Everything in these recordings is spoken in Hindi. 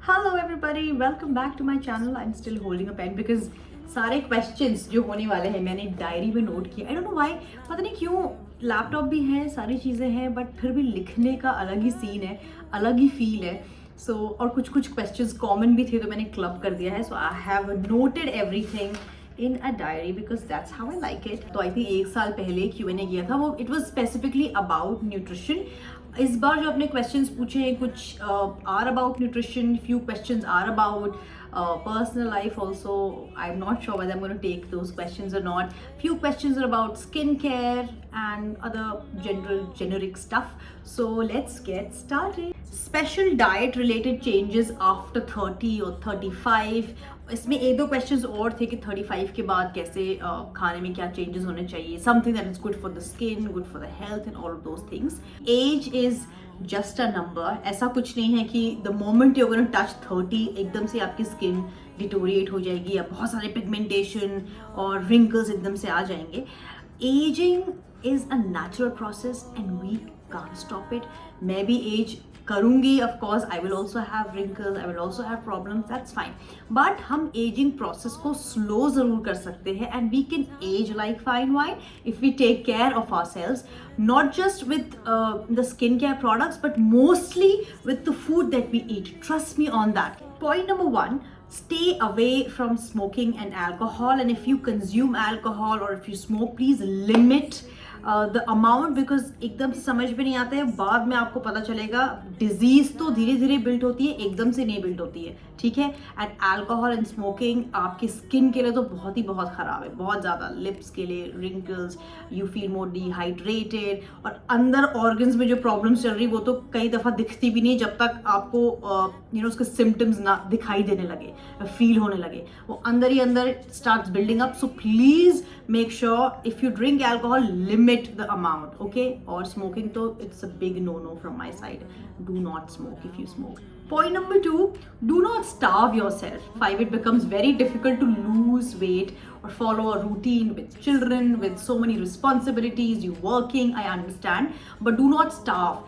Hello everybody, welcome back to my channel. I am still holding a pen because सारे क्वेश्चंस जो होने वाले हैं मैंने डायरी में नोट किया. आई डोंट नो व्हाई, पता नहीं क्यों. लैपटॉप भी है, सारी चीज़ें हैं, बट फिर भी लिखने का अलग ही सीन है, अलग ही फील है. और कुछ कुछ क्वेश्चंस कॉमन भी थे तो मैंने क्लब कर दिया है. So I have noted everything in a diary because that's how I like it. तो आई थिंक एक साल पहले Q&A किया था, वो it was specifically about nutrition. इस बार जो अपने क्वेश्चंस पूछे हैं, कुछ are about nutrition, few questions are about personal life also. I'm not sure whether I'm going to take those questions or not. Few questions are about skincare and other generic stuff. So let's get started. Special diet related changes after 30 or 35. इसमें एक दो क्वेश्चंस और थे कि 35 के बाद कैसे खाने में क्या चेंजेस होने चाहिए. Something that is good for the skin, good for the health and all of those things. Age is just a number. ऐसा कुछ नहीं है कि the moment you gonna touch 30 एकदम से आपकी स्किन डिटोरिएट हो जाएगी या बहुत सारे पिगमेंटेशन और रिंकल्स एकदम से आ जाएंगे. Ageing is a natural process and we can't stop it. मैं भी एज करूंगी, of course I will also have wrinkles, I will also have problems, that's fine. But हम एजिंग प्रोसेस को स्लो जरूर कर सकते हैं and we can age like fine wine if we take care of ourselves, not just with the skincare products but mostly with the food that we eat. Trust me on that. Point number 1, stay away from smoking and alcohol, and if you consume alcohol or if you smoke, please limit the amount, because एकदम से समझ में नहीं आता है, बाद में आपको पता चलेगा. डिजीज तो धीरे धीरे बिल्ड होती है, एकदम से नहीं बिल्ड होती है, ठीक है. एंड अल्कोहल एंड स्मोकिंग आपकी स्किन के लिए तो बहुत खराब है, बहुत ज़्यादा. लिप्स के लिए wrinkles, you feel more dehydrated, और अंदर ऑर्गन्स में जो प्रॉब्लम्स चल रही वो तो कई दफ़ा दिखती भी नहीं जब तक आपको उसके सिम्टम्स ना दिखाई देने लगे, फील होने लगे. वो अंदर ही अंदर starts building up. So please make sure if you drink alcohol, limit the amount, okay? Or smoking, so it's a big no from my side. Do not smoke if you smoke. Point number 2, do not starve yourself. 5, it becomes very difficult to lose weight or follow a routine with children, with so many responsibilities, you working, I understand, but do not starve.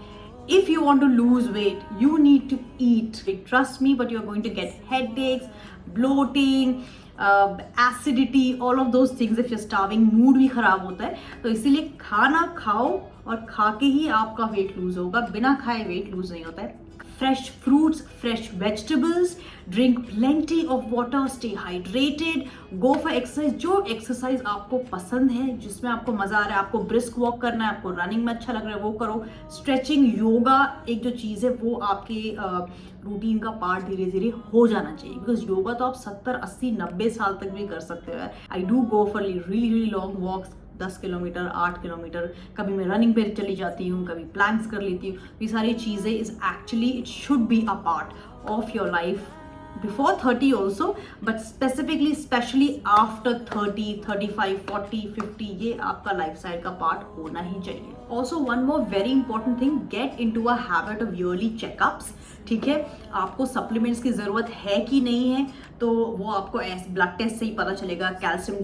If you want to lose weight, you need to eat. Trust me, but you're going to get headaches, bloating, acidity, all of those things if you starving. Mood भी खराब होता है, तो इसीलिए खाना खाओ और खा के ही आपका वेट लूज होगा. बिना खाए वेट लूज नहीं होता है. Fresh fruits, fresh vegetables, drink plenty of water, stay hydrated, go for exercise. जो एक्सरसाइज आपको पसंद है, जिसमें आपको मजा आ रहा है, आपको ब्रिस्क वॉक करना है, आपको रनिंग में अच्छा लग रहा है, वो करो. स्ट्रेचिंग, योगा एक जो चीज़ है वो आपके रूटीन का पार्ट धीरे धीरे हो जाना चाहिए, बिकॉज योगा तो आप 70, 80, 90 साल तक भी कर सकते हो. I do go for really long walks, 10 kilometre, 8 kilometre. कभी मैं रनिंग पे चली जाती हूँ, कभी प्लैंक्स कर लेती हूँ. ये सारी चीज़ें is actually it should be a part of your life before 30 also, but especially after 30, 35, 40, 50, ये आपका लाइफस्टाइल का पार्ट होना ही चाहिए. Also one more very important thing, get into a habit of yearly checkups. ठीक है, आपको सप्लीमेंट्स की ज़रूरत है कि नहीं है, तो वो आपको ब्लड टेस्ट से ही पता चलेगा. कैल्शियम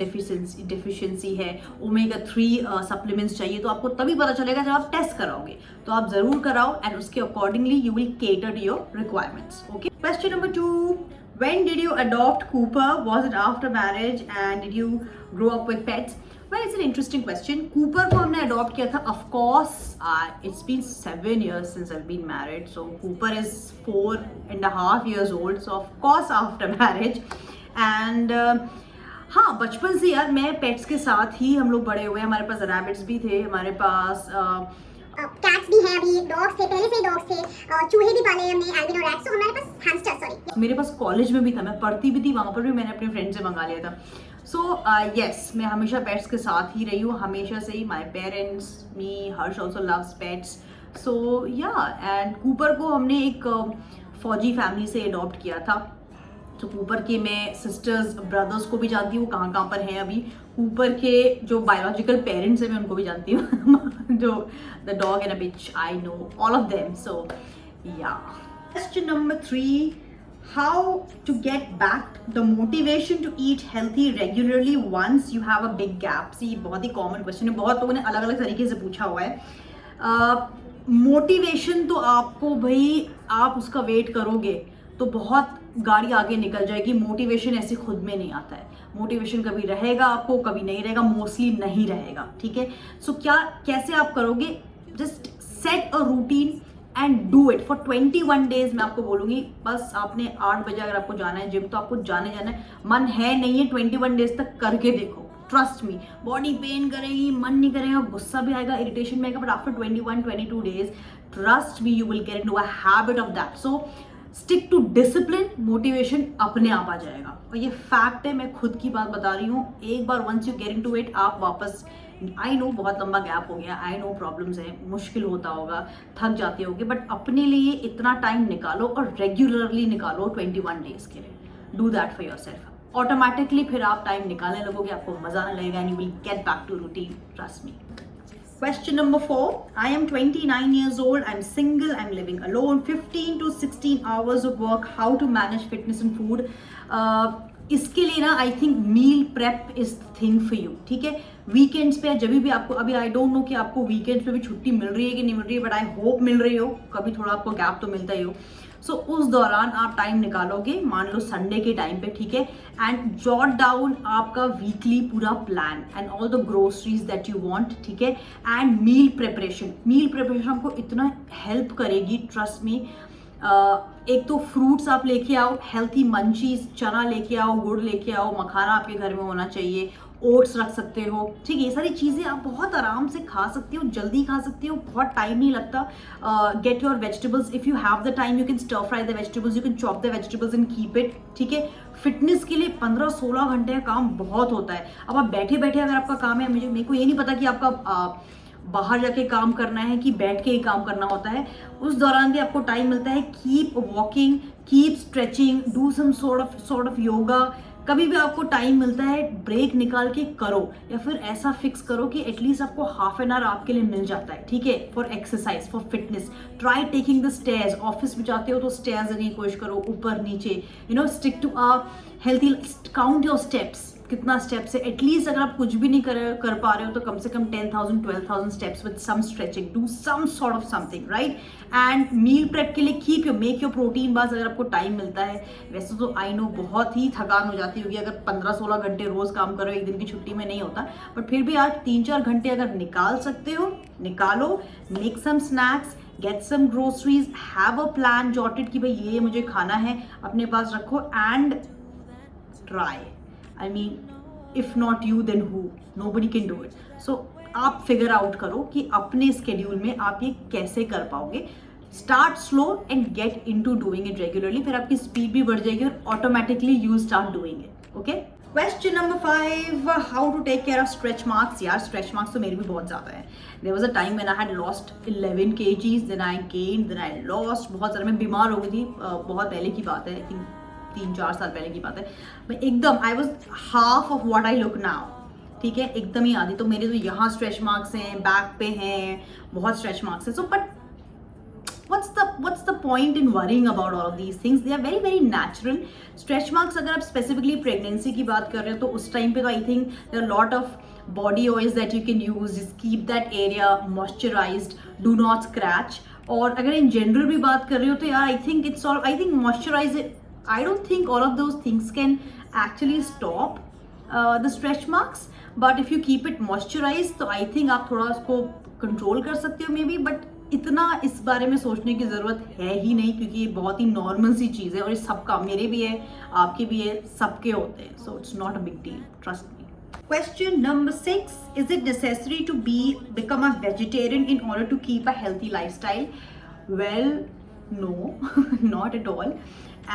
डिफिशियंसी है, ओमेगा 3 सप्लीमेंट्स चाहिए, तो आपको तभी पता चलेगा जब आप टेस्ट कराओगे. तो आप ज़रूर कराओ एंड उसके accordingly you will cater to your requirements. Okay. Question number 2, when did you adopt Cooper? Was it after marriage and did you grow up with pets? Well, it's an interesting question. Cooper को हमने adopt किया था. Of course, it's been 7 years since I've been married. So Cooper is 4.5 years old. So of course after marriage. And हाँ, बचपन से यार मैं पेट्स के साथ ही हम लोग बड़े हुए. हमारे पास रैबिट्स भी थे, हमारे पास कैट्स भी हैं, अभी डॉग्स थे, पहले से ही डॉग्स थे, चूहे भी पाले हमने, एल्बिनो रैट्स. तो हमारे पास हैमस्टर, सॉरी, मेरे पास कॉलेज में भी था, मैं पढ़ती भी थी, वहाँ पर भी मैंने अपने फ्रेंड से मंगा लिया था. सो येस, मैं हमेशा पेट्स के साथ ही रही हूँ, हमेशा से ही. My parents, me, Harsh also loves pets. So yeah, and Cooper को हमने एक फौजी फैमिली से अडॉप्ट किया था. तो कूपर के मैं सिस्टर्स, ब्रदर्स को भी जानती हूँ, कहाँ कहाँ पर हैं अभी. कूपर के जो बायोलॉजिकल पेरेंट्स हैं मैं उनको भी जानती हूँ. जो the dog and a bitch, I know all of them. So yeah. Question number 3, how to get back the motivation to eat healthy regularly once you have a big gap. See, बहुत ही कॉमन क्वेश्चन है, बहुत लोगों ने अलग अलग तरीके से पूछा हुआ है. मोटिवेशन तो आपको भाई, आप उसका वेट करोगे तो बहुत गाड़ी आगे निकल जाएगी। मोटिवेशन ऐसे खुद में नहीं आता है, मोटिवेशन कभी रहेगा आपको, कभी नहीं रहेगा, मोस्टली नहीं रहेगा, ठीक है। सो कैसे आप करोगे, just set a routine and do it for 21 days. मैं आपको बोलूंगी बस आपने 8 बजे अगर आपको जाना है जिम तो आपको जाना है, मन है नहीं है 21 डेज तक करके देखो। ट्रस्ट मी, बॉडी पेन करेगी, मन नहीं करेगा, गुस्सा भी आएगा, इरिटेशन भी आएगा, but after 21-22 days trust me you will get into a habit of that. So stick to discipline, motivation अपने आप आ जाएगा। और ये फैक्ट है, मैं खुद की बात बता रही हूँ। एक बार once you get into it, आप वापस, आई नो बहुत लंबा गैप हो गया, आई नो प्रॉब्लम्स है, मुश्किल होता होगा, थक जाते होगे, बट अपने लिए इतना टाइम निकालो और रेगुलरली निकालो 21 डेज के लिए। Do that for yourself. Automatically फिर आप टाइम निकालने लगोगे, आपको मजा आने लगेगा and you will get back to routine, trust me. Question number 4. I am 29 years old. I'm single. I'm living alone. 15 to 16 hours of work. How to manage fitness and food? इसके लिए ना I think meal prep is thing for you, ठीक है। वीकेंड्स पे जब भी आपको, अभी आई डोंट नो कि आपको वीकेंड्स पे भी छुट्टी मिल रही है कि नहीं मिल रही है, बट आई होप मिल रही हो, कभी थोड़ा आपको गैप तो मिलता ही हो। सो उस दौरान आप टाइम निकालोगे, मान लो संडे के टाइम पे, ठीक है, एंड जॉट डाउन आपका वीकली पूरा plan and all the groceries that you want, ठीक है, एंड मील प्रिपरेशन आपको इतना हेल्प करेगी, ट्रस्ट मी। एक तो फ्रूट्स आप लेके आओ, हेल्थी मंचीज, चना लेके आओ, गुड़ लेके आओ, मखाना आपके घर में होना चाहिए, ओट्स रख सकते हो, ठीक है। ये सारी चीज़ें आप बहुत आराम से खा सकते हो, जल्दी खा सकते हो, बहुत टाइम नहीं लगता। Get your vegetables, if you have the time you can stir fry the vegetables, you can chop the vegetables and keep it, ठीक है। फिटनेस के लिए 15-16 घंटे का काम बहुत होता है। अब आप बैठे बैठे अगर आपका काम है, मेरे को ये नहीं पता कि आपका बाहर जाके काम करना है कि बैठ के ही काम करना होता है, उस दौरान भी आपको टाइम मिलता है, keep walking, keep stretching, do some sort of yoga. कभी भी आपको टाइम मिलता है, ब्रेक निकाल के करो, या फिर ऐसा फिक्स करो कि एटलीस्ट आपको हाफ एन आवर आपके लिए मिल जाता है, ठीक है, for exercise, for fitness. Try taking the stairs, office में जाते हो तो स्टेयर्स देने की कोशिश करो, ऊपर नीचे, you know, stick to a healthy, count your steps, कितना स्टेप्स है। एटलीस्ट अगर आप कुछ भी नहीं कर पा रहे हो तो कम से कम 10,000-12,000 steps with some stretching, do some sort of something, right. And meal prep के लिए मेक योर प्रोटीन बार्स अगर आपको टाइम मिलता है। वैसे तो आई नो बहुत ही थकान हो जाती होगी अगर 15-16 घंटे रोज काम करो, एक दिन की छुट्टी में नहीं होता, बट फिर भी आज 3-4 घंटे अगर निकाल सकते हो, निकालो। Make some snacks, get some groceries, have a plan jotted कि भाई ये मुझे खाना है, अपने पास रखो and try. I mean, if not you, then who? Nobody can do it. So, आप फिगर आउट करो कि अपने स्केड्यूल में आप ये कैसे कर पाओगे। Start slow and get into doing it regularly, फिर आपकी स्पीड भी बढ़ जाएगी और automatically you start doing it, okay. Question number 5, how to take care of stretch marks. यार स्ट्रेच मार्क्स तो मेरे भी बहुत ज़्यादा है। There was a time when I had lost 11 kgs, then I gained, then I lost, बहुत ज़्यादा मैं बीमार हो गई थी, बहुत पहले की बात है, आई थिंक 3-4 साल पहले की बात है। मैं एकदम, I was half of what I look now, ठीक है, एकदम ही आधी। तो मेरे तो यहाँ स्ट्रेच मार्क्स हैं, बैक पे हैं, बहुत स्ट्रेच मार्क्स हैं। So but what's the point in worrying about all of these things? They are very very natural. Stretch marks अगर आप specifically pregnancy की बात कर रहे हो तो उस टाइम पे तो I think there are a lot of body oils that you can use. Just keep that area moisturized. Do not scratch. और अगर in general भी बात कर रहे हो तो यार I think moisturize it. I don't think all of those things can actually stop the stretch marks. But if you keep it moisturized तो I think आप थोड़ा उसको control कर सकते हो maybe. But इतना इस बारे में सोचने की ज़रूरत है ही नहीं क्योंकि ये बहुत ही नॉर्मल सी चीज़ है और ये सबका, मेरे भी है, आपके भी है, सबके होते हैं। So it's not a big deal, trust me. Question number 6, is it necessary to become a vegetarian in order to keep a healthy lifestyle? Well, no, not at all.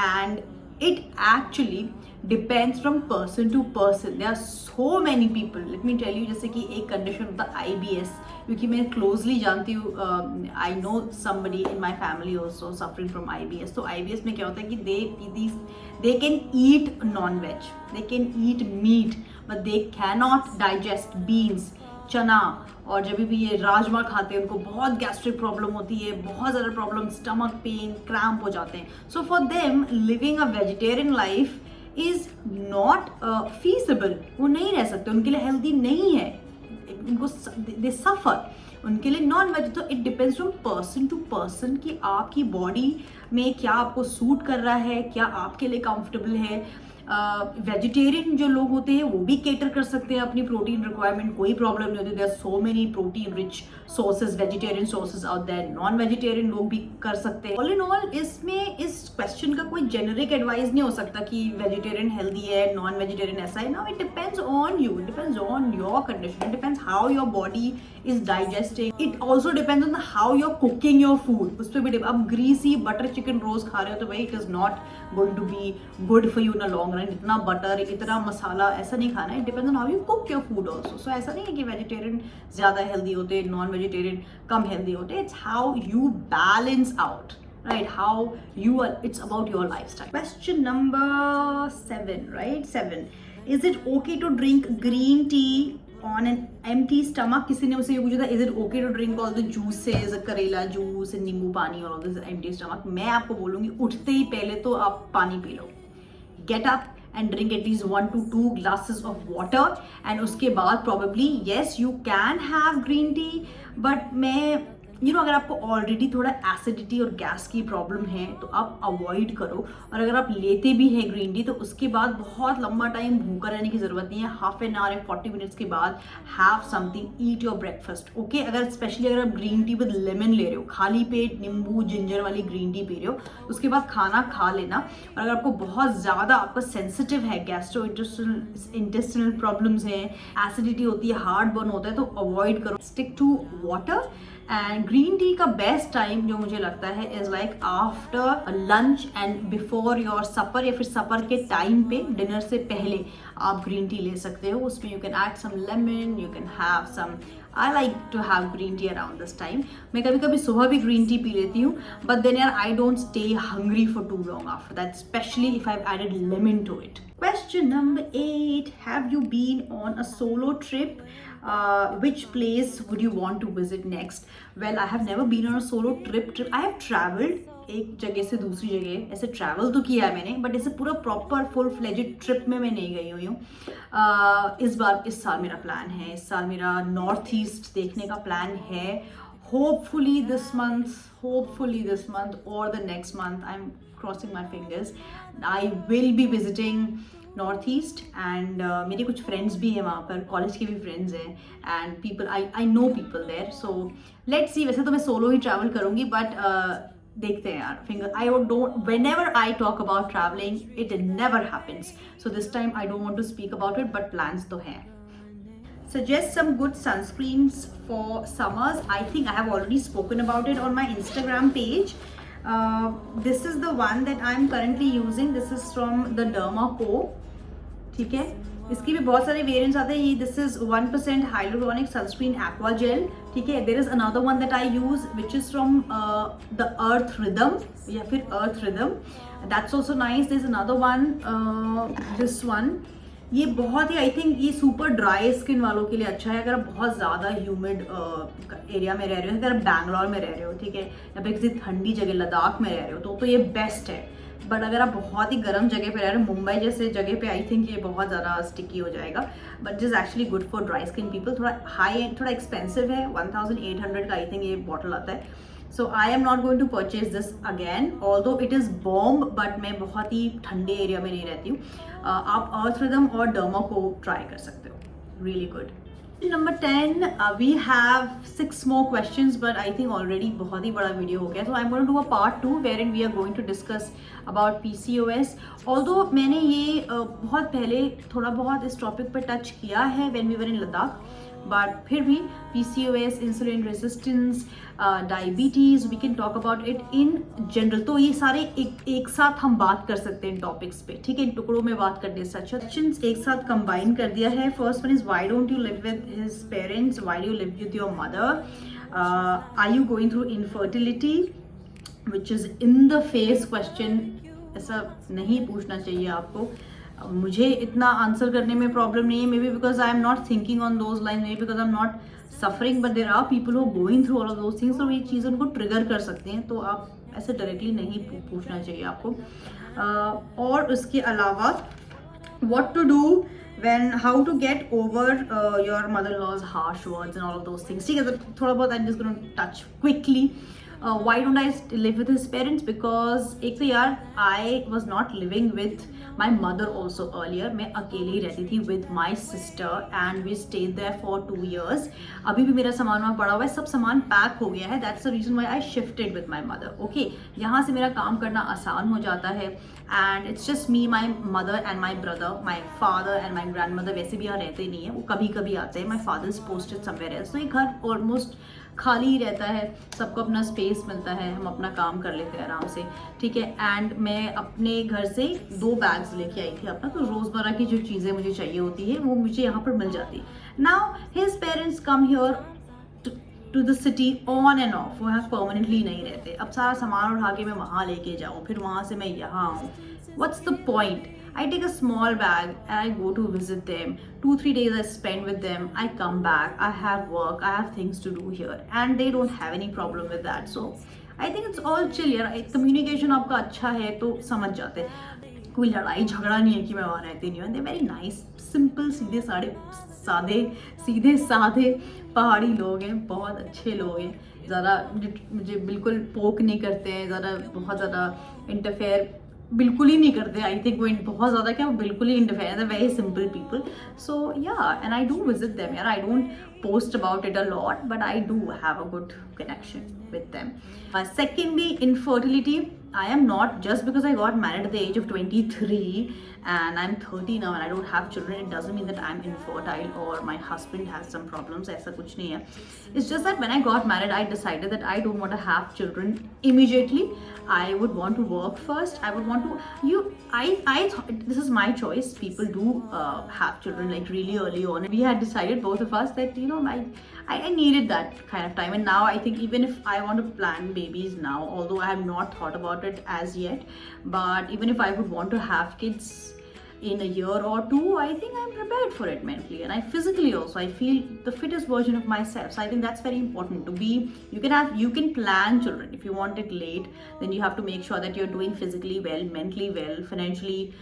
And it actually depends from person to person. There are so many people, let me tell you, जैसे कि एक कंडीशन होता है IBS, क्योंकि मैं क्लोजली जानती हूँ, I know somebody in my family also suffering from IBS. तो IBS में क्या होता है कि they can eat non-veg, they can eat meat, but they cannot digest beans, चना, और जब भी ये राजमा खाते हैं उनको बहुत गैस्ट्रिक प्रॉब्लम होती है, बहुत ज़्यादा प्रॉब्लम, स्टमक पेन, क्रैम्प हो जाते हैं। So for them living a vegetarian life is not feasible, वो नहीं रह सकते, उनके लिए हेल्दी नहीं है, उनको दे सफ़र। उनके लिए नॉन वेज। तो it depends from person to person कि आपकी बॉडी में क्या आपको सूट कर रहा है, क्या आपके लिए कंफर्टेबल है। वेजिटेरियन जो लोग होते हैं वो भी केटर कर सकते हैं अपनी प्रोटीन रिक्वायरमेंट, कोई प्रॉब्लम नहीं होती। There are so many protein rich sources, vegetarian sources out there. Non vegetarian लोग भी कर सकते हैं। ऑल इन ऑल इसमें इस क्वेश्चन का कोई जेनरिक एडवाइस नहीं हो सकता कि वेजिटेरियन हेल्दी है, नॉन वेजिटेरियन ऐसा है। Now it depends on you, it depends on your condition, it depends how your body is digesting. It also depends on how you are cooking your food. उस पर भी अब ग्रीसी बटर चिकन रोज खा रहे हो तो भाई it is not going to be good for you in a long run. इतना बटर, इतना मसाला ऐसा नहीं खाना है। Depends on how you cook your food also. So ऐसा नहीं है कि वेजिटेरियन ज्यादा हेल्दी होते, नॉन वेजिटेरियन कम हेल्दी होते। It's how you balance out, right? How you are, it's about your lifestyle. Question number 7, right? 7. Is it okay to drink green tea on an empty stomach? किसी ने मुझसे ये पूछा था, is it okay to drink all the juices, करेला जूस, नींबू पानी और all this empty stomach? मैं आपको बोलूँगी उठते ही पहले तो आप पानी P low. Get up and drink at least 1 to 2 glasses of water, and उसके बाद probably yes you can have green tea, but मैं अगर आपको ऑलरेडी थोड़ा एसिडिटी और गैस की प्रॉब्लम है तो आप अवॉइड करो। और अगर आप लेते भी हैं ग्रीन टी तो उसके बाद बहुत लंबा टाइम भूखा रहने की ज़रूरत नहीं है। हाफ एन आवर या 40 मिनट्स के बाद have something, eat your breakfast, okay. अगर स्पेशली अगर आप ग्रीन टी विद लेमन ले रहे हो, खाली पेट नींबू जिंजर वाली ग्रीन टी पी रहे हो, उसके बाद खाना खा लेना। और अगर आपको बहुत ज़्यादा आपका सेंसिटिव है, गैस्ट्रो इंटेस्टिनल प्रॉब्लम्स हैं, एसिडिटी होती है, हार्ट बर्न होता है, तो अवॉइड करो। Stick to water. And green tea का बेस्ट टाइम जो मुझे लगता है is like after lunch and before your supper, या फिर सपर के टाइम पे, डिनर से पहले आप ग्रीन टी ले सकते हो। उसमें you can add some lemon, you can have some, I like to have green tea around this time. मैं कभी कभी सुबह भी ग्रीन टी पी लेती हूँ, बट देन यार I don't stay hungry for too long after that, specially if I have added lemon to it. Question number 8. Have you been on a solo trip? Which place would you want to visit next? Well, I have never been on a solo trip. I have traveled एक जगह से दूसरी जगह, ऐसे ट्रैवल तो किया है मैंने, बट ऐसे पूरा प्रॉपर फुल फ्लेजेड ट्रिप में मैं नहीं गई हुई हूँ। इस साल मेरा प्लान है, इस साल मेरा नॉर्थ ईस्ट देखने का प्लान है। Hopefully this month or the next month, I'm crossing my fingers, I will be visiting north east. And मेरे कुछ फ्रेंड्स भी हैं वहाँ पर, कॉलेज के भी फ्रेंड्स हैं, and people I know people there. So let's see. वैसे तो मैं सोलो ही ट्रैवल करूँगी, बट देखते हैं यार, finger I don't, whenever I talk about travelling it never happens, so this time I don't want to speak about it, but plans तो हैं। Suggest some good sunscreens for summers. I think I have already spoken about it on my Instagram page. This is the one that I'm currently using. This is from the Derma Co. ठीक है, इसकी भी बहुत सारे वेरिएंट्स आते हैं। This is 1% hyaluronic sunscreen aqua gel, ठीक है। There is another one that I use which is from the earth rhythm, या फिर earth rhythm, that's also nice. There is another one, this one, ये बहुत ही, आई थिंक ये सुपर ड्राई स्किन वालों के लिए अच्छा है। अगर आप बहुत ज़्यादा ह्यूमिड एरिया में रह रहे हो, अगर आप बैंगलोर में रह रहे हो, ठीक है, या फिर किसी ठंडी जगह लद्दाख में रह रहे हो, तो ये बेस्ट है। बट अगर आप बहुत ही गर्म जगह पे रह रहे हो, मुंबई जैसे जगह पे, आई थिंक ये बहुत ज़्यादा स्टिकी हो जाएगा। But this is actually good for dry skin people. थोड़ा हाई एंड, थोड़ा एक्सपेंसिव है, 1800 का आई थिंक ये बॉटल आता है। So I am not going to purchase this again, although it is bomb, but मैं बहुत ही ठंडे एरिया में नहीं रहती हूँ। आप अर्थ रिदम और डर्मा को ट्राई कर सकते हो, really good. Number 10, we have 6 more questions, but I think already बहुत ही बड़ा वीडियो हो गया, so I'm going to do a part 2 wherein we are going to discuss about PCOS. Although मैंने ये बहुत पहले थोड़ा बहुत इस टॉपिक पर टच किया है when we were in Ladakh, but फिर भी PCOS, insulin resistance, diabetes, we can talk about it in general. तो ये सारे एक साथ हम बात कर सकते हैं इन टॉपिक्स पे, ठीक है, इन टुकड़ों में बात करने से अच्छा क्वेश्चंस एक साथ कंबाइन कर दिया है। First one is why don't you live with his parents, why do you live with your mother, are you going through infertility, which is in the face question. ऐसा नहीं पूछना चाहिए आपको। मुझे इतना आंसर करने में प्रॉब्लम नहीं है, maybe because I am not thinking on those line, maybe because I am not suffering, but there are people who going through all of those things, और ये चीज़ उनको ट्रिगर कर सकते हैं, तो आप ऐसे डायरेक्टली नहीं पूछना चाहिए आपको। और उसके अलावा what to do when, how to get over your mother-in-law's harsh words and all of those things. ठीक है, तो थोड़ा बहुत I'm just going to touch quickly. Why don't I live with his parents? Because एक तो यार I was not living with my mother also earlier. मैं अकेले ही रहती थी with my sister and we stayed there for 2 years. अभी भी मेरा सामान वहाँ पड़ा हुआ है, सब सामान पैक हो गया है. That's the reason why I shifted with my mother. Okay, यहाँ से मेरा काम करना आसान हो जाता है. And it's just me, my mother and my brother. My father and my grandmother वैसे भी यहाँ रहते नहीं है, वो कभी कभी आते हैं. My father is posted somewhere else. तो ये घर almost खाली ही रहता है, सबको अपना स्पेस मिलता है, हम अपना काम कर लेते हैं आराम से. ठीक है. एंड मैं अपने घर से 2 बैग्स लेके आई थी अपना, तो रोज़मर्रा की जो चीज़ें मुझे चाहिए होती है वो मुझे यहाँ पर मिल जाती. Now his parents come here to the city on and off. वो यहाँ परमानेंटली नहीं रहते. अब सारा सामान उठा के मैं वहाँ लेके जाऊँ, फिर वहाँ से मैं यहाँ आऊँ. What's the point? I take a small bag and I go to visit them. 2-3 days I spend with them. I come back. I have work. I have things to do here, and they don't have any problem with that. So I think it's all chill यार. Communication आपका अच्छा है तो समझ जाते हैं. कोई लड़ाई झगड़ा नहीं है कि मैं वहाँ रहती नहीं हूँ. They're very nice, simple, सीधे साधे पहाड़ी लोग हैं. बहुत अच्छे लोग हैं. ज़्यादा मुझे बिल्कुल पोक नहीं करते हैं, ज़्यादा बहुत ज़्यादा इंटरफेयर बिल्कुल ही नहीं करते. आई थिंक वो बहुत ज़्यादा क्या, वो बिल्कुल ही इंटरफेयर है. Very simple people. So yeah, and I do visit them यार. I don't post about it a lot, but I do have a good connection with them. Secondly, infertility. I am not, just because I got married at the age of 23 and I'm 30 now and I don't have children, it doesn't mean that I'm infertile or my husband has some problems. ऐसा कुछ नहीं है. It's just that when I got married, I decided that I don't want to have children immediately. I would want to work first. I would want to, I thought, this is my choice. People do have children like really early on. We had decided, both of us, that I needed that kind of time. And now I think even if I want to plan babies now, although I have not thought about it as yet, but even if I would want to have kids in a year or 2, I think I'm prepared for it mentally, and I physically also, I feel the fittest version of myself. So I think that's very important to be. You can plan children if you want it late. Then you have to make sure that you're doing physically well, mentally well, financially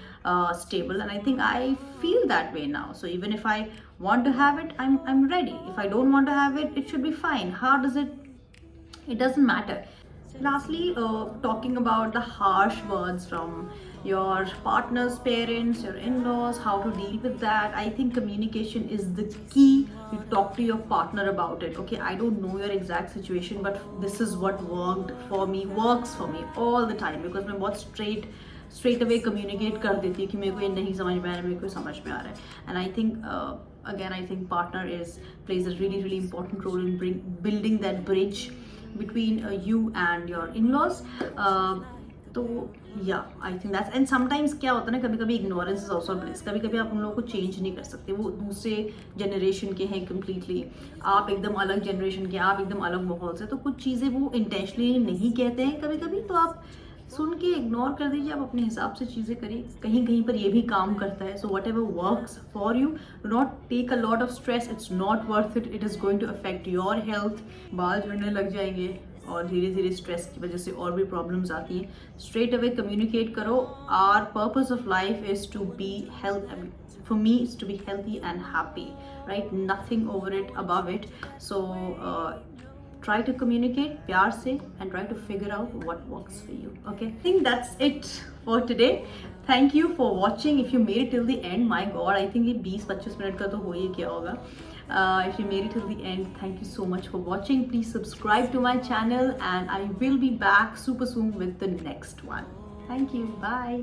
stable, and I think I feel that way now. So even if I want to have it, I'm ready. If I don't want to have it, it should be fine. How does it? It doesn't matter. Lastly, talking about the harsh words from your partner's parents, your in-laws, how to deal with that. I think communication is the key. You talk to your partner about it. Okay, I don't know your exact situation, but this is what works for me all the time, because मैं बहुत straight away communicate कर देती हूँ कि मेरे को ये नहीं समझ में आ रहा है, मेरे को समझ में आ रहा है. And I think again, I think partner plays a really important role in building that bridge between you and your in-laws. तो या I think that's. And sometimes क्या होता है ना, कभी कभी इग्नोरेंस इज ऑल्सो ब्लिस. कभी कभी आप उन लोगों को चेंज नहीं कर सकते, वो दूसरे जनरेशन के हैं कम्प्लीटली, आप एकदम अलग जनरेशन के, आप एकदम अलग माहौल से. तो कुछ चीज़ें वो इंटेंशनली नहीं कहते हैं कभी कभी, तो आप सुन के इग्नोर कर दीजिए. आप अपने हिसाब से चीज़ें करिए. कहीं कहीं पर ये भी काम करता है. So whatever works for you, do not take a lot of stress. It's not worth it. It is going to affect your health. बाल झड़ने लग जाएंगे और धीरे धीरे स्ट्रेस की वजह से और भी प्रॉब्लम्स आती हैं. स्ट्रेट अवे कम्युनिकेट करो. Our purpose of life is to be health. For me, it's to be healthy and happy, right? Nothing over it, above it. So try to communicate प्यार से and try to figure out what works for you. Okay, I think that's it for today. Thank you for watching. If you made it till the end, my God, I think ये 20-25 मिनट का तो हो ही क्या होगा. If you made it till the end, thank you so much for watching. Please subscribe to my channel and I will be back super soon with the next one. Thank you. Bye.